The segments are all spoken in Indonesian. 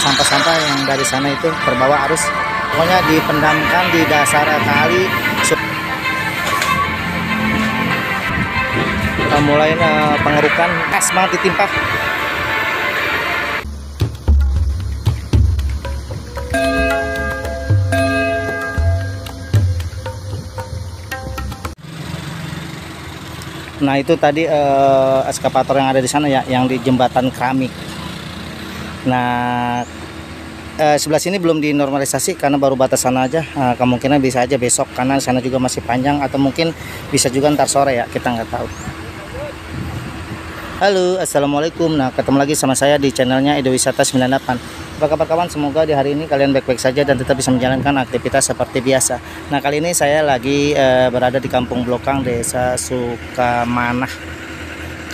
sampah-sampah yang dari sana itu terbawa arus, pokoknya dipendamkan di dasar kali. Mulai pengerukan es banget ditimpa. Nah itu tadi eskavator yang ada di sana ya, yang di jembatan keramik. Nah sebelah sini belum dinormalisasi karena baru batas sana aja. Kemungkinan bisa aja besok karena sana juga masih panjang, atau mungkin bisa juga ntar sore ya, kita nggak tahu. Halo, assalamualaikum. Nah, ketemu lagi sama saya di channelnya Edo Wisata 98. Apa kabar kawan? Semoga di hari ini kalian baik-baik saja dan tetap bisa menjalankan aktivitas seperti biasa. Nah, kali ini saya lagi berada di Kampung Blokang, Desa Sukamanah,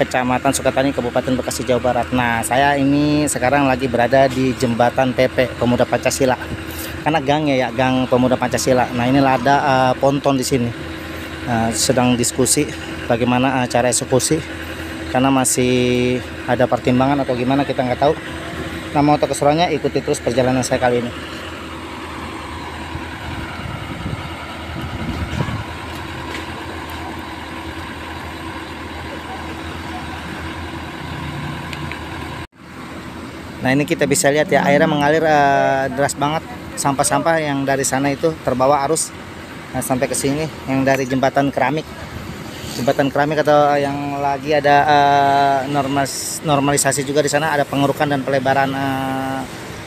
Kecamatan Sukatani, Kabupaten Bekasi, Jawa Barat. Nah, saya ini sekarang lagi berada di Jembatan PP Pemuda Pancasila. Karena gangnya ya, Gang Pemuda Pancasila. Nah, ini ada ponton di sini. Sedang diskusi bagaimana cara eksekusi, karena masih ada pertimbangan atau gimana kita nggak tahu. Nah, mau tahu keseruannya, ikuti terus perjalanan saya kali ini. Nah, ini kita bisa lihat ya, airnya mengalir deras banget. Sampah-sampah yang dari sana itu terbawa arus sampai ke sini, yang dari jembatan keramik atau yang lagi ada normalisasi juga di sana, ada pengerukan dan pelebaran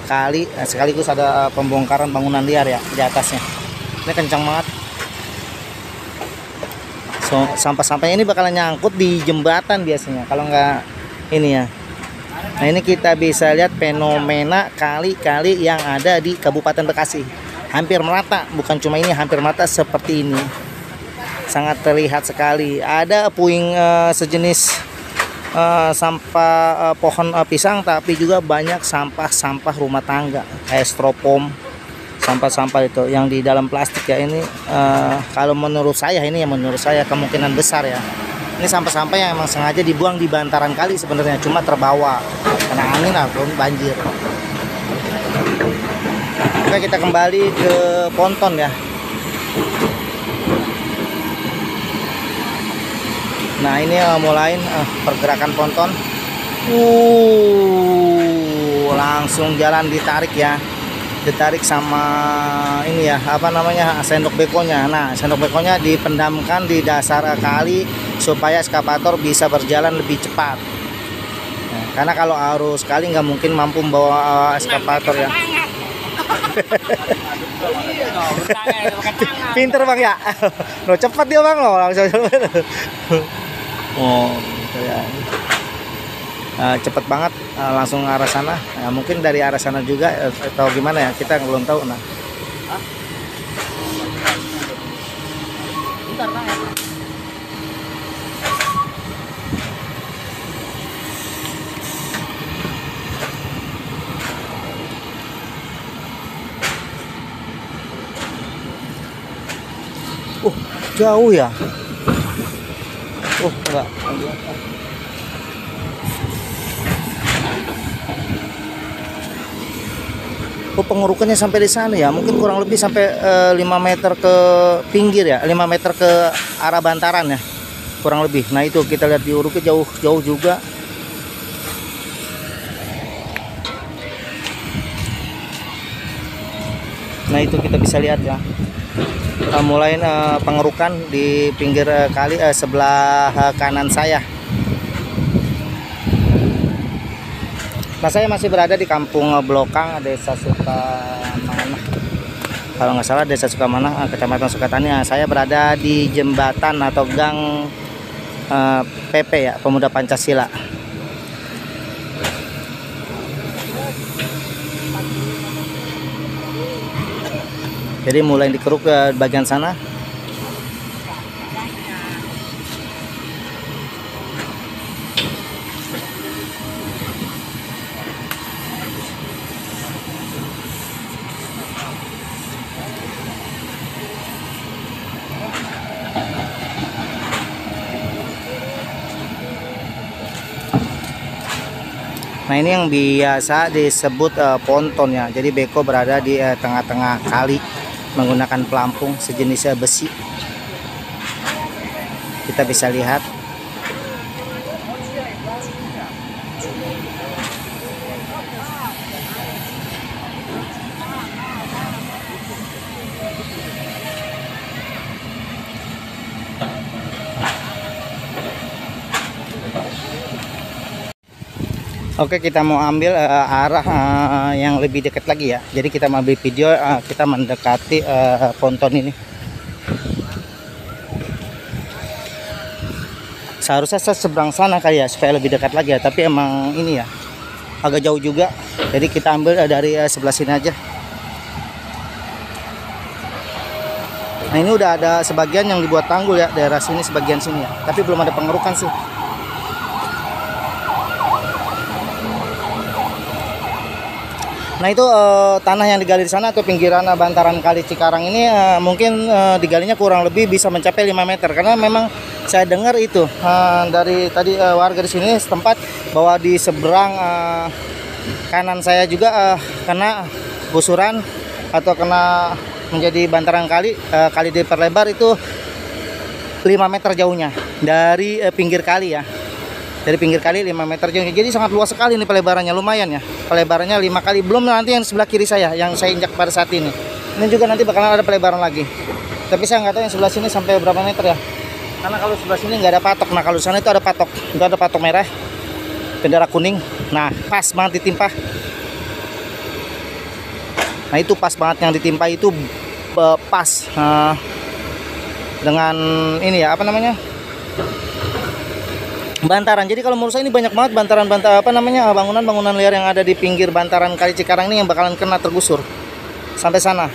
kali, sekaligus ada pembongkaran bangunan liar ya di atasnya. Ini kencang banget. Sampah-sampahnya ini bakalan nyangkut di jembatan biasanya kalau nggak ini ya. Nah, ini kita bisa lihat fenomena kali-kali yang ada di Kabupaten Bekasi. Hampir merata, bukan cuma ini, hampir merata seperti ini. Sangat terlihat sekali. Ada puing sejenis sampah pohon pisang, tapi juga banyak sampah-sampah rumah tangga kayak stropom, sampah-sampah itu yang di dalam plastik ya. Ini kalau menurut saya, ini yang menurut saya kemungkinan besar ya, ini sampah-sampah yang emang sengaja dibuang di bantaran kali sebenarnya, cuma terbawa karena angin atau banjir. Oke, kita kembali ke ponton ya. Nah, ini mulai pergerakan ponton. Langsung jalan ditarik ya. Ditarik sama ini ya, apa namanya, sendok bekonya. Nah, sendok bekonya dipendamkan di dasar kali supaya eskavator bisa berjalan lebih cepat. Nah, karena kalau arus kali nggak mungkin mampu membawa eskavator ya. Pinter bang ya. Lo cepat dia bang lo, langsung. Oh, gitu ya. Cepet banget, langsung arah sana. Mungkin dari arah sana juga atau gimana ya, kita belum tahu. Nah, bentar bang ya. Jauh ya. Enggak. Pengerukannya sampai di sana ya. Mungkin kurang lebih sampai 5 meter ke pinggir ya, 5 meter ke arah bantaran ya, kurang lebih. Nah, itu kita lihat di urupnya jauh juga. Nah, itu kita bisa lihat ya, mulai pengerukan di pinggir kali sebelah kanan saya. Nah, saya masih berada di Kampung Blokang, Desa Sukamanah. Kalau nggak salah Desa Sukamanah, Kecamatan Sukatani. Saya berada di jembatan atau Gang PP ya, Pemuda Pancasila. Jadi mulai dikeruk ke bagian sana. Nah, Nah ini yang biasa disebut ponton ya. Jadi beko berada di tengah-tengah kali menggunakan pelampung sejenis besi. Kita bisa lihat. Oke, kita mau ambil arah yang lebih dekat lagi ya. Jadi kita mau ambil video, kita mendekati ponton ini. Seharusnya saya seberang sana kali ya, supaya lebih dekat lagi ya. Tapi emang ini ya, agak jauh juga. Jadi kita ambil dari sebelah sini aja. Nah ini udah ada sebagian yang dibuat tanggul ya, daerah sini sebagian sini ya. Tapi belum ada pengerukan sih. Nah itu tanah yang digali di sana atau pinggiran bantaran kali Cikarang ini mungkin digalinya kurang lebih bisa mencapai 5 meter. Karena memang saya dengar itu dari tadi warga di sini setempat bahwa di seberang kanan saya juga kena gusuran atau kena menjadi bantaran kali, kali diperlebar itu 5 meter jauhnya dari pinggir kali ya. Dari pinggir kali 5 meter jauhnya. Jadi sangat luas sekali nih pelebarannya, lumayan ya. Pelebarannya 5 kali, belum nanti yang sebelah kiri saya yang saya injak pada saat ini. Ini juga nanti bakalan ada pelebaran lagi. Tapi saya nggak tahu yang sebelah sini sampai berapa meter ya. Karena kalau sebelah sini nggak ada patok. Nah kalau di sana itu ada patok. Itu ada patok merah, bendera kuning. Nah pas banget ditimpa. Nah itu pas banget yang ditimpa itu pas dengan ini ya, apa namanya, bantaran. Jadi kalau menurut saya ini banyak banget bantaran-bantaran bangunan-bangunan liar yang ada di pinggir bantaran kali Cikarang ini yang bakalan kena tergusur sampai sana.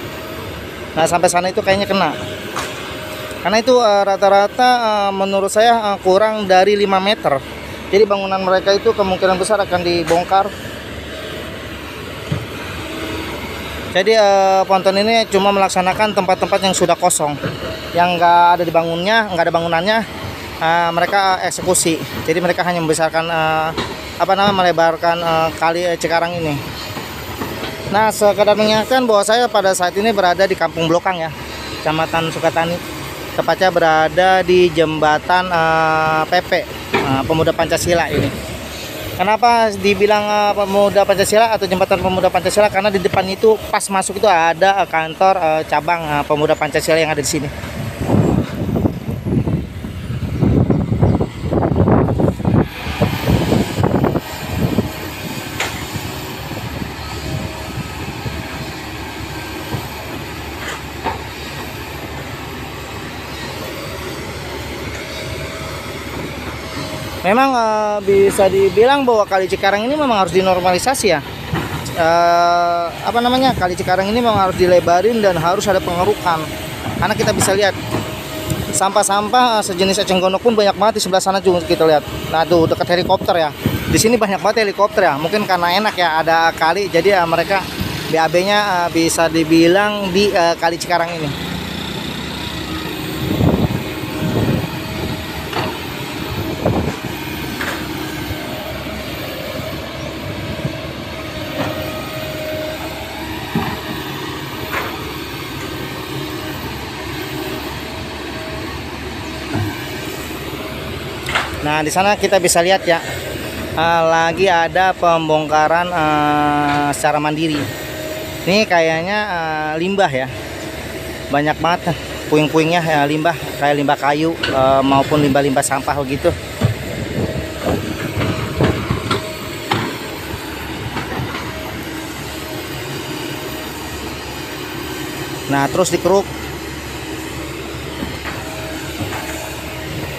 Nah sampai sana itu kayaknya kena. Karena itu rata-rata menurut saya kurang dari 5 meter. Jadi bangunan mereka itu kemungkinan besar akan dibongkar. Jadi ponton ini cuma melaksanakan tempat-tempat yang sudah kosong, yang nggak ada dibangunnya, nggak ada bangunannya. Mereka eksekusi. Jadi mereka hanya membesarkan melebarkan kali Cikarang ini. Nah sekedar mengingatkan bahwa saya pada saat ini berada di Kampung Blokang ya, Kecamatan Sukatani, tepatnya berada di jembatan PP Pemuda Pancasila ini. Kenapa dibilang Pemuda Pancasila atau jembatan Pemuda Pancasila? Karena di depan itu pas masuk itu ada kantor cabang Pemuda Pancasila yang ada di sini. Memang bisa dibilang bahwa kali Cikarang ini memang harus dinormalisasi ya. Kali Cikarang ini memang harus dilebarin dan harus ada pengerukan. Karena kita bisa lihat sampah-sampah sejenis eceng gondok pun banyak banget di sebelah sana juga kita lihat. Nah tuh dekat helikopter ya. Di sini banyak banget helikopter ya. Mungkin karena enak ya ada kali, jadi mereka BAB-nya bisa dibilang di kali Cikarang ini. Nah di sana kita bisa lihat ya, lagi ada pembongkaran secara mandiri. Ini kayaknya limbah ya, banyak banget puing-puingnya ya, limbah kayak limbah kayu maupun limbah-limbah sampah begitu. Nah terus dikeruk.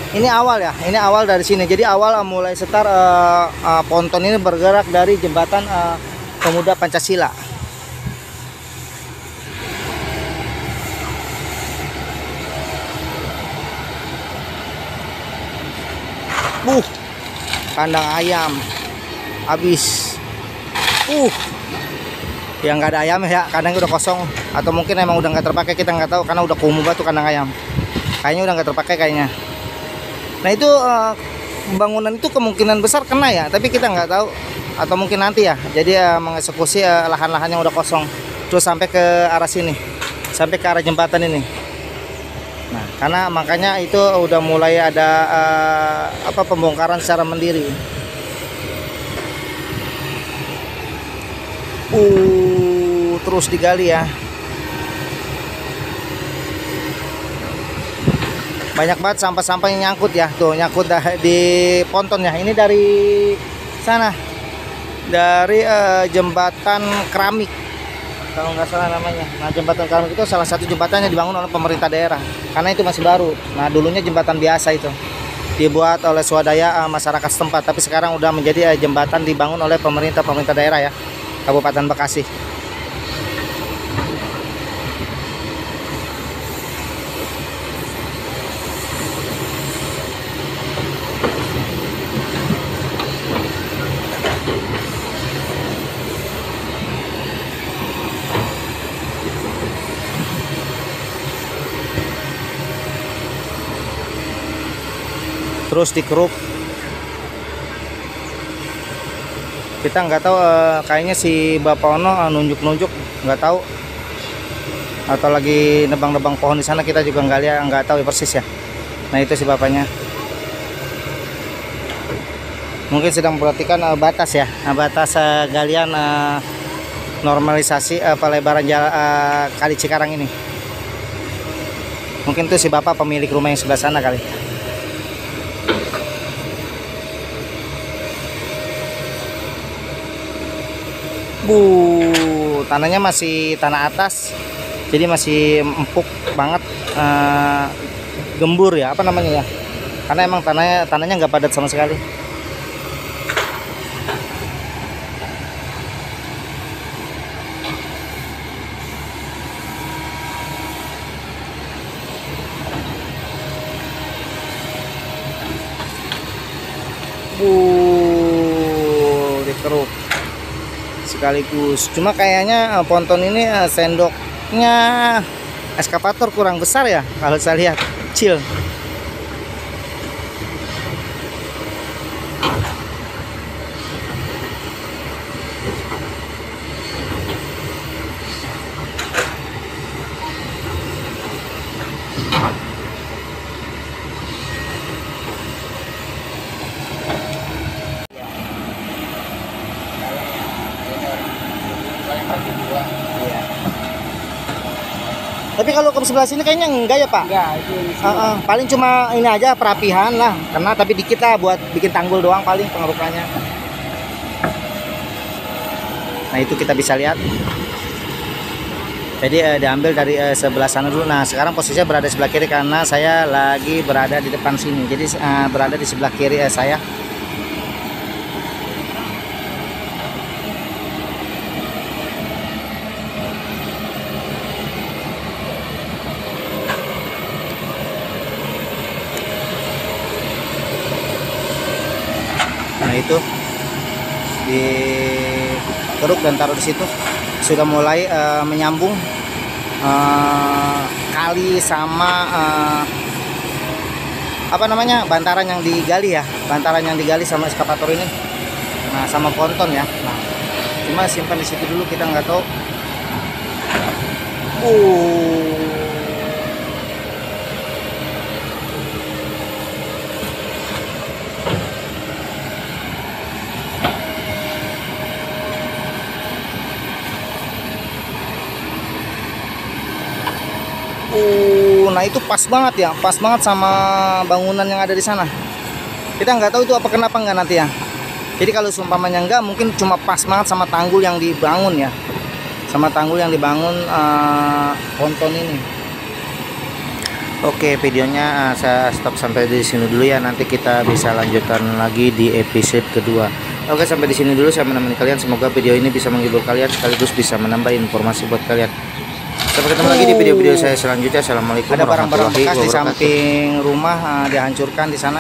Ini awal ya, ini awal dari sini. Jadi awal mulai start ponton ini bergerak dari jembatan Pemuda Pancasila. Kandang ayam habis. Yang nggak ada ayam ya, kandangnya udah kosong atau mungkin emang udah nggak terpakai, kita nggak tahu karena udah kumuh banget tuh kandang ayam. Kayaknya udah nggak terpakai kayaknya. Nah itu bangunan itu kemungkinan besar kena ya, tapi kita nggak tahu atau mungkin nanti ya. Jadi mengeksekusi lahan-lahan yang udah kosong terus sampai ke arah sini, sampai ke arah jembatan ini. Nah, karena makanya itu udah mulai ada pembongkaran secara mandiri. Terus digali ya. Banyak banget sampah-sampah yang nyangkut ya. Tuh nyangkut di ponton ya. Ini dari sana, dari jembatan keramik kalau nggak salah namanya. Nah, jembatan keramik itu salah satu jembatan yang dibangun oleh pemerintah daerah karena itu masih baru. Nah, dulunya jembatan biasa itu dibuat oleh swadaya masyarakat setempat, tapi sekarang udah menjadi jembatan dibangun oleh pemerintah daerah ya, Kabupaten Bekasi. Terus dikeruk, kita nggak tahu, kayaknya si Bapak Ono nunjuk-nunjuk, nggak tahu, atau lagi nebang-nebang pohon di sana, kita juga nggak tahu ya persis ya. Nah, itu si bapaknya mungkin sedang memperhatikan batas ya, batas galian normalisasi pelebaran kali Cikarang ini. Mungkin itu si bapak pemilik rumah yang sebelah sana kali. Tanahnya masih tanah atas, jadi masih empuk banget, gembur ya, apa namanya ya, karena emang tanahnya nggak padat sama sekali. Dikeruk sekaligus. Cuma kayaknya ponton ini sendoknya eskavator kurang besar ya, kalau saya lihat kecil. Tapi kalau ke sebelah sini kayaknya enggak ya Pak? Enggak, itu paling cuma ini aja perapihan lah, karena tapi dikit lah buat bikin tanggul doang paling pengerukannya. Nah, itu kita bisa lihat. Jadi diambil dari sebelah sana dulu. Nah, sekarang posisinya berada di sebelah kiri karena saya lagi berada di depan sini. Jadi berada di sebelah kiri saya. Nah, itu dikeruk dan taruh di situ. Sudah mulai menyambung kali sama apa namanya, bantaran yang digali ya, bantaran yang digali sama eskavator ini. Nah, sama ponton ya. Nah, cuma simpan di situ dulu, kita nggak tahu. Nah, itu pas banget ya, pas banget sama bangunan yang ada di sana. Kita nggak tahu itu apa kenapa nggak nanti ya. Jadi kalau seumpamanya enggak, mungkin cuma pas banget sama tanggul yang dibangun ya, sama tanggul yang dibangun ponton ini. Oke, videonya saya stop sampai di sini dulu ya. Nanti kita bisa lanjutkan lagi di episode kedua. Oke, sampai di sini dulu saya menemani kalian. Semoga video ini bisa menghibur kalian sekaligus bisa menambah informasi buat kalian. Sampai ketemu lagi di video-video saya selanjutnya. Assalamualaikum warahmatullahi wabarakatuh. Ada barang-barang bekas di samping rumah dihancurkan di sana.